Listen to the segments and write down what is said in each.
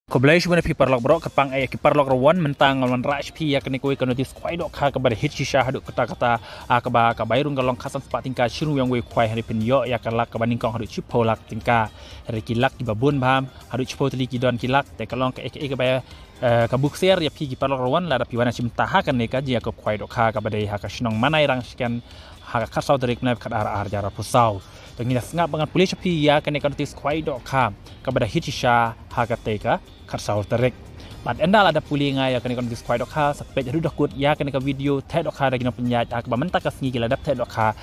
Koblesh mana pipar lok brok kepang kipar lok rawan mentang ngalaman raj pi ya kini kue kenotis kuai dok kha kabar hit shisha haduk kata akaba kabairung galong kasan sepat tingka shiru yang kue kuai hari penyo ya kalak kabaning kong haduk cipo lak tingka hari kilak di babun bam haduk cipo teli kidon kilak te kalong ke kabaya kabuk ser ya pi kipar lok rawan lada piwana cimtaha kan neka jia ke kuai dok kha kabadai haka shinong manai rang sekian haka kasau dari kenai kadar arjara pusau dengan sengap dengan polis pi ya kini kenotis kuai dok kha kabada hit shisha haka teka karsau terik. Mat endal ada puli ngai ya kini kon dis kwai dok ha sepet jadu dokut ya kini ka video te dok ha dagina penyaj ak ba mentak kasngi gila dap te dok ha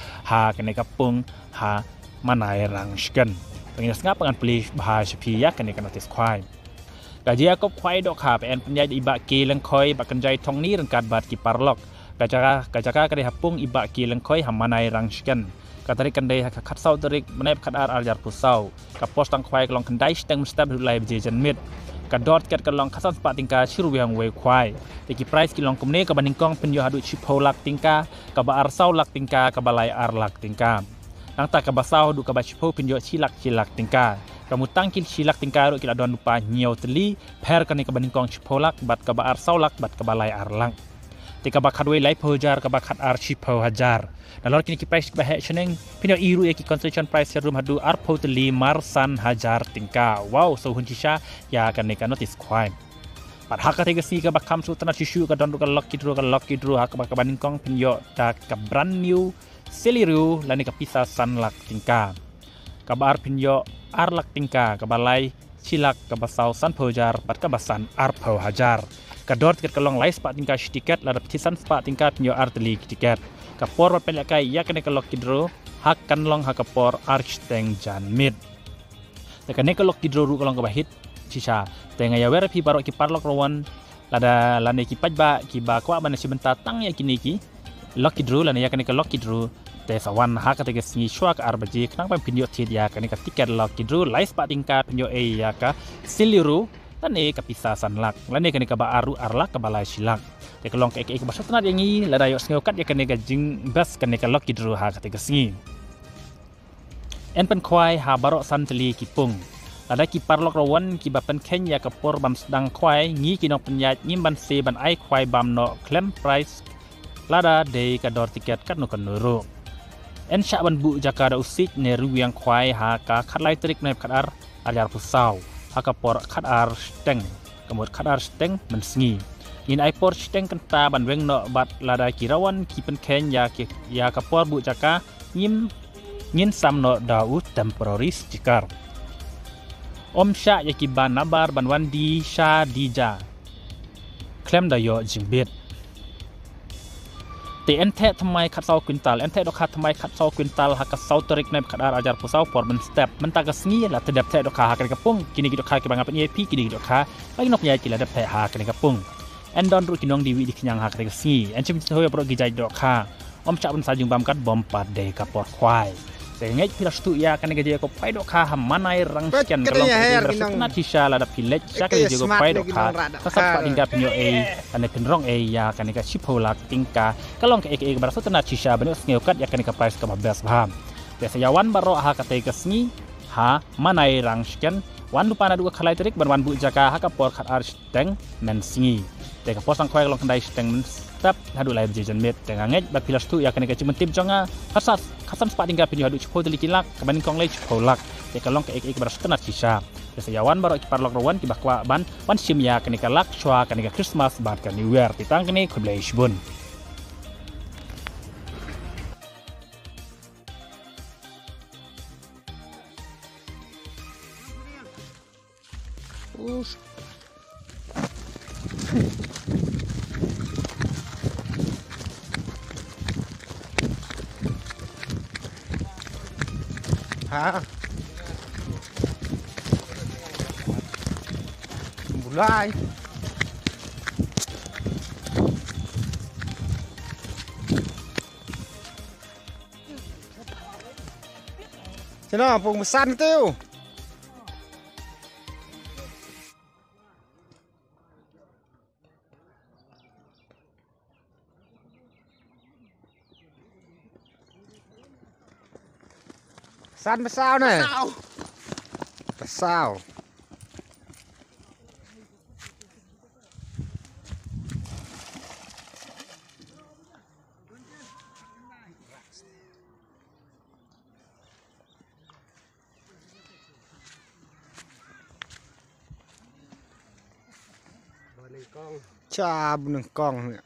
kini ka pung ha manai rang sken. Pengina sengap pengan puli bahasa pi ya kini ka notis kwai. Gaji akop kwai dok ha pen penyaj iba ki lengkoi ba kenjai tong ni rengkat bat ki parlok. Gajaka kadi hapung iba ki lengkoi ha manai rang sken. Katarik kendai ha katsau terik menep kadar aljar pusau. Ka pos tang kwai kelong kendai steng mestap dulai bejejen mit. Kadot ket kalong kasan sepat tingka shiru yang we kwai teki price kilong kumne ka baningkong penyo hadu chipo lak tingka ka ba arsau lak tingka ka balai ar lak tingka nang ta ka basau du ka ba chipo penyo chilak tingka kamu tangkil chilak tingka ro kila don lupa nyau teli per kani ka baningkong chipo lak bat ka ba arsau lak bat ka balai ar lang tika ba khadwe lai pojar ka ba khat ar chipo hajar dalor kini ki price ba he cheneng pinyo iru ya ki concession price serum hadu ar poteli marsan hajar tingka wow so hunchisha ya kan neka notice crime pat haka tega si ka ba kam su tana shishu ka don ka lucky draw haka ba ka baningkong pinyo ta ka brand new seliru lani ka pisa san lak tingka ka ba ar pinyo ar lak tingka ka balai chilak ka basau san pojar pat ka basan ar po hajar kador tiket kalong lai sepat tingkat tiket lada petisan sepat tingkat penyo arteli tiket kapor pelakai ya kene kalok kidro hak kanlong hakapor archteng jan mid tekane kalok kidro ru kalong kabahit sisa tenga ya wera pi barok ki parlok rawan lada lane ki pajba ki ba kwa mana sibenta tang ya kini ki lok kidro lane ya kene kalok kidro te sawan hak tege singi shwak arbaji knang pam pinyo tid ya kene ka tiket lok kidro lai sepat tingkat penyo ya ka siliru lane kapisa sanlak lane kene ka ba aru arlak ka balai silak te kelong ke bahasa tenat yang ni lada yok sngokat ya kene ka jing bas kene ka lok kidru ha kate singi en pen kwai ha barok santeli kipung lada ki parlok rawan ki bapen kenya ka por bam sedang kwai ngi kinok penyat ngim ban se ban ai kwai bam no claim price lada de ka dor tiket kat no kanuru en sha ban bu jakada usik ne ruwiang kwai ha ka khatlai trik ne khadar ajar pusau haka por khadar steng kamut khadar steng mensengi in aipor steng kenta ban weng no bat lada kirawan kipen ken ya kapor bu jaka ngin sam no dau temporaris jikar om sha ya ki ban nabar ban wandi sha dija klem da yo jimbit te ente thamai khatsau kwintal ente dok khat thamai khatsau kwintal haka sauterik nai khadar ajar pusau por ben step mentaka sngi la tedap te dok kha kan kapung kini dok kha ki bangap ni ep kini dok kha bagi nok ya ki la dap te ha kan kapung en don ru kinong diwi di kenyang hak rek si en chim hoya pro gijai dok kha om chak ban sajung bam kat bom pat de kapor kwai te ngej pilas tu ya kan gaji ko pai dok kha manai rang sekian kalong na tisha la da pilet sak gaji ko pai dok kha kasap pa tingka pinyo ane pinrong ya kan ka chipolak tingka kalong ke berasa tena tisha ban sngeokat ya kan ka price ka babas baham te sayawan baro ha ka te kasngi ha manai rang sekian wan lupa na dua khalai terik ban wan bu jaka ha ka por khat ar steng men singi te ka posang kwai long kendai steng step hadu lai bejejen met dengan ngej ba pilas tu ya kene ka cimentip jonga khasan sepat tinggal pinyo hadu cipo teli kilak kabaning kong lai cipolak te ka long ke beras tenat sisa te sayawan baro ki parlok rawan ki bakwa ban wan sim ya kene ka lak chwa kene ka christmas bat ka new year titang kene kublai shbun hả mulai thế nào vùng săn tiêu săn sao này sao chà bún con nè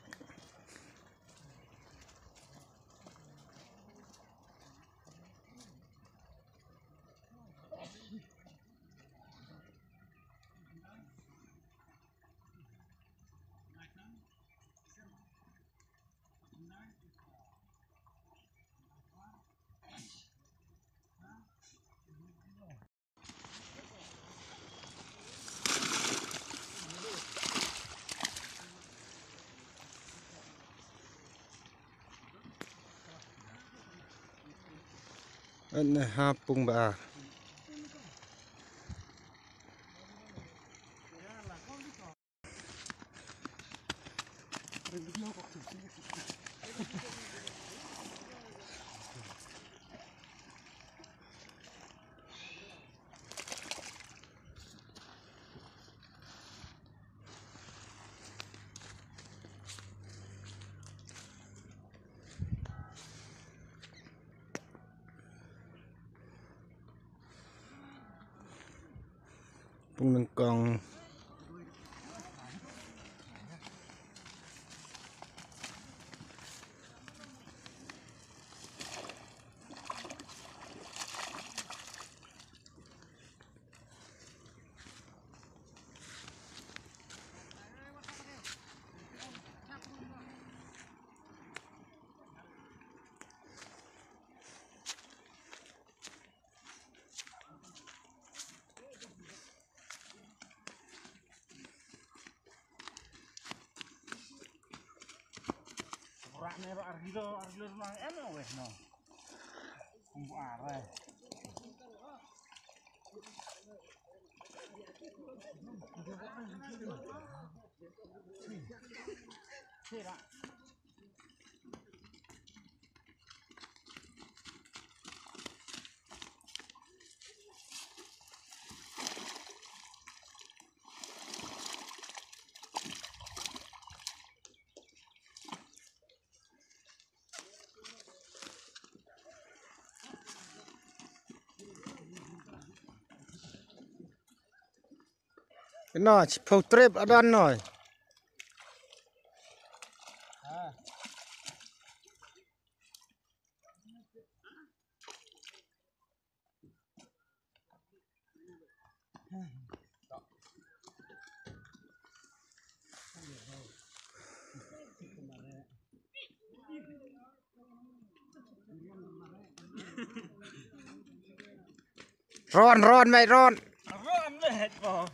anh ha pung bà pung con Nero argilo nang eno weh no. Kumbu are. nó chỉ phâu trép ở đoan rồi ron mày ron Ron hết bò.